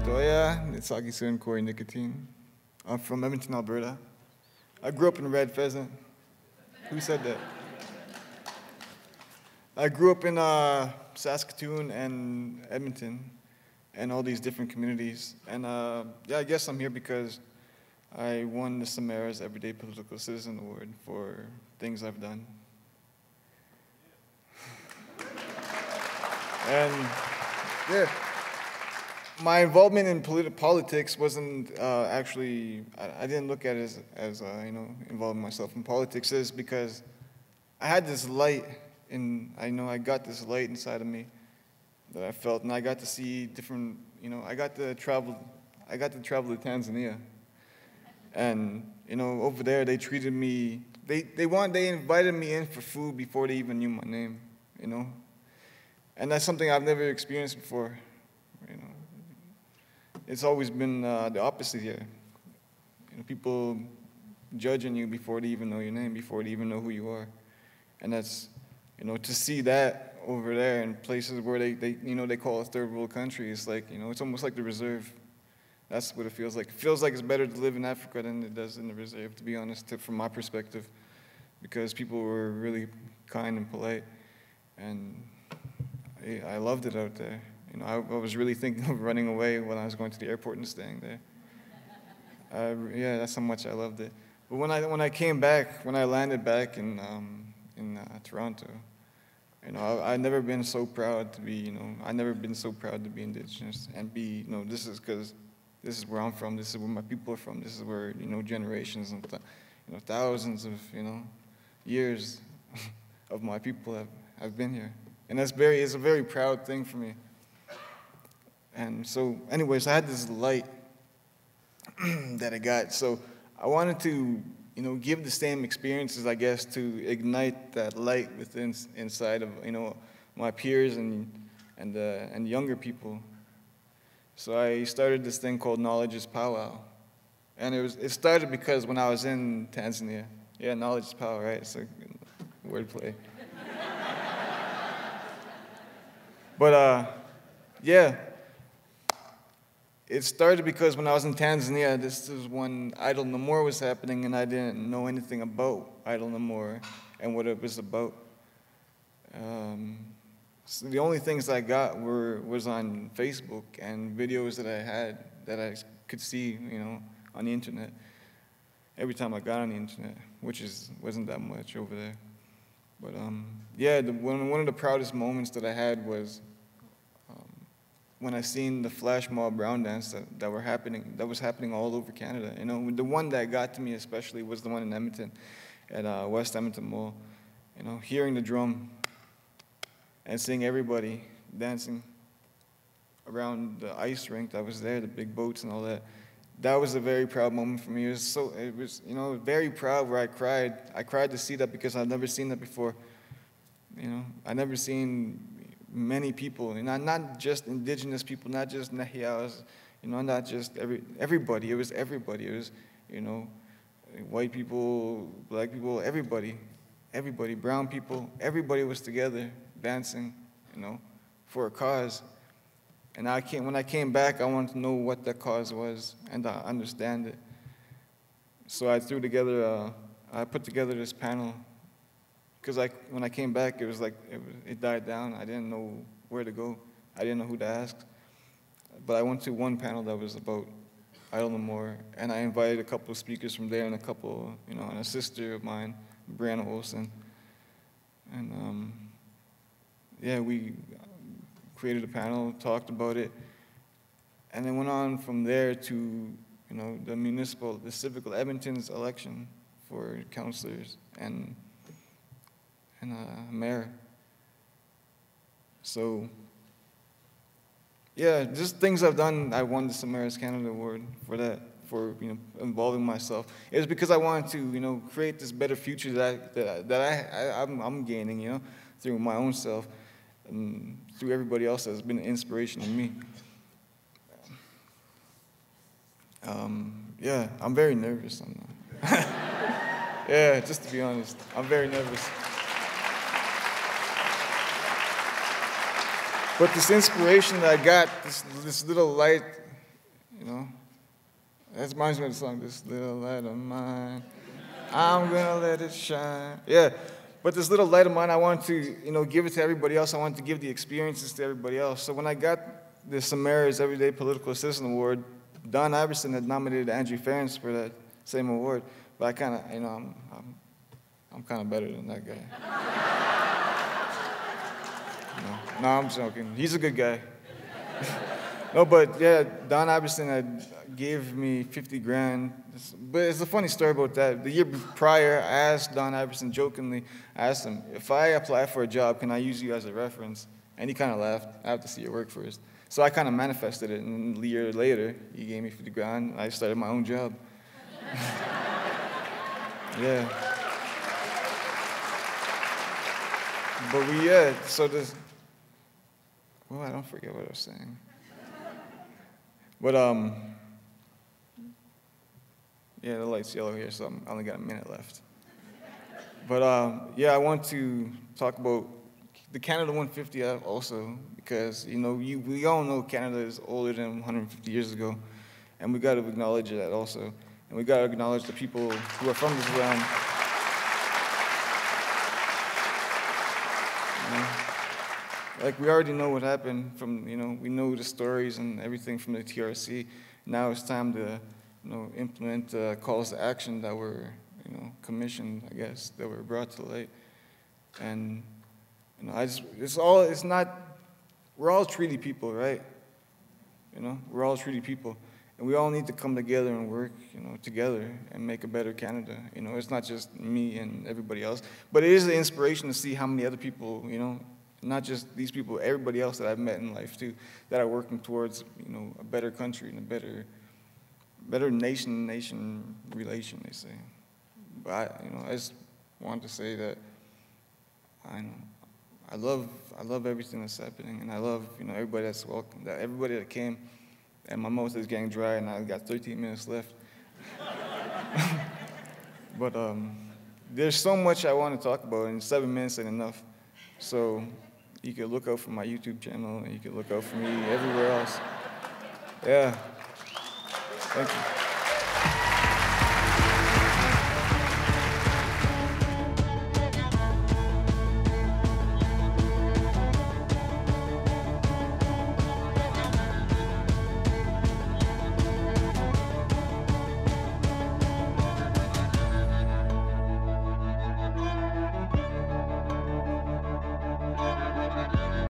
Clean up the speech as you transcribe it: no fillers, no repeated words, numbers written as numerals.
Toya, it's Agisun Cory Nicotine. I'm from Edmonton, Alberta. I grew up in Red Pheasant. Who said that? I grew up in Saskatoon and Edmonton and all these different communities. And yeah, I guess I'm here because I won the Samara's Everyday Political Citizen Award for things I've done. And yeah, my involvement in politics wasn't actually, I didn't look at it as involving myself in politics, is because I had this light, I got this light inside of me that I felt, and I got to see different, I got to travel to Tanzania. And, over there they treated me, they invited me in for food before they even knew my name, And that's something I've never experienced before, It's always been the opposite here. People judging you before they even know your name, before they even know who you are. And that's, to see that over there in places where they call it third world country, it's like, it's almost like the reserve. That's what it feels like. It feels like it's better to live in Africa than it does in the reserve, to be honest, from my perspective, because people were really kind and polite, and I loved it out there. I was really thinking of running away when I was going to the airport and staying there. Yeah, that's how much I loved it. But when I came back, when I landed back in Toronto, I've never been so proud to be, I've never been so proud to be Indigenous and be, this is because this is where I'm from, this is where my people are from, this is where, generations and thousands of, years of my people have been here. And it's a very proud thing for me. And so, anyways, I had this light that I got. So I wanted to, give the same experiences, I guess, to ignite that light inside of, my peers and younger people. So I started this thing called Knowledge is Powwow. And it started because when I was in Tanzania. Yeah, knowledge is power, right? It's like wordplay. But, yeah. It started because when I was in Tanzania, this is when Idle No More was happening, and I didn't know anything about Idle No More and what it was about. So the only things I got was on Facebook and videos that I had that I could see, on the internet. Every time I got on the internet, which wasn't that much over there. But yeah, one of the proudest moments that I had was when I seen the flash mob brown dance that was happening all over Canada. The one that got to me especially was the one in Edmonton, at West Edmonton Mall. Hearing the drum and seeing everybody dancing around the ice rink that was there, the big boats and all that. That was a very proud moment for me. It was very proud where I cried. I cried to see that because I've never seen that before. I never seen many people, not just Indigenous people, not just Nahiaos, not just everybody. It was everybody. It was, white people, black people, everybody, brown people. Everybody was together dancing, for a cause. And when I came back, I wanted to know what that cause was and to understand it. So I put together this panel. Because when I came back, it was like it died down. I didn't know where to go. I didn't know who to ask. But I went to one panel that was about Idle No More, and I invited a couple of speakers from there and a couple, and a sister of mine, Brianna Olsen. And yeah, we created a panel, talked about it, and then went on from there to, the civic Edmonton's election for councillors and mayor. So, yeah, just things I've done. I won the Samara's Canada Award for that, for involving myself. It was because I wanted to, create this better future that I'm gaining, through my own self and through everybody else that's been an inspiration to me. Yeah, I'm very nervous. Yeah, just to be honest, I'm very nervous. But this inspiration that I got, this little light you know. That reminds me of the song, This Little Light of Mine, I'm gonna let it shine. Yeah, but this little light of mine, I wanted to, you know, give it to everybody else. I wanted to give the experiences to everybody else. So when I got the Samara's Everyday Political Assistant Award, Don Iverson had nominated Andrew Ference for that same award, but I kind of, you know, I'm kind of better than that guy. No, I'm joking. He's a good guy. No, but yeah, Don Iverson had gave me 50 grand. But it's a funny story about that. The year prior, I asked Don Iverson jokingly, I asked him, if I apply for a job, can I use you as a reference? And he kind of laughed. I have to see your work first. So I kind of manifested it, and a year later, he gave me 50 grand, and I started my own job. Yeah. But so this, well, I don't forget what I was saying. But, yeah, the light's yellow here, so I only got a minute left. But, yeah, I want to talk about the Canada 150 also, because, you know, we all know Canada is older than 150 years ago, and we got to acknowledge that also. And we got to acknowledge the people who are from this realm. You know? Like, we already know what happened from, you know, we know the stories and everything from the TRC. Now it's time to, you know, implement calls to action that were, you know, commissioned, I guess, that were brought to light. And, you know, we're all treaty people, right? You know, we're all treaty people. And we all need to come together and work, you know, together and make a better Canada. You know, it's not just me and everybody else, but it is an inspiration to see how many other people, you know, not just these people, everybody else that I've met in life too, that are working towards, you know, a better country and a better nation relation, they say. But you know, I just wanted to say that I love everything that's happening, and I love, you know, everybody that's welcome, that everybody that came. And my mouth is getting dry, and I got 13 minutes left. But there's so much I want to talk about, and 7 minutes ain't enough. So you can look out for my YouTube channel, and you can look out for me everywhere else. Yeah. Thank you.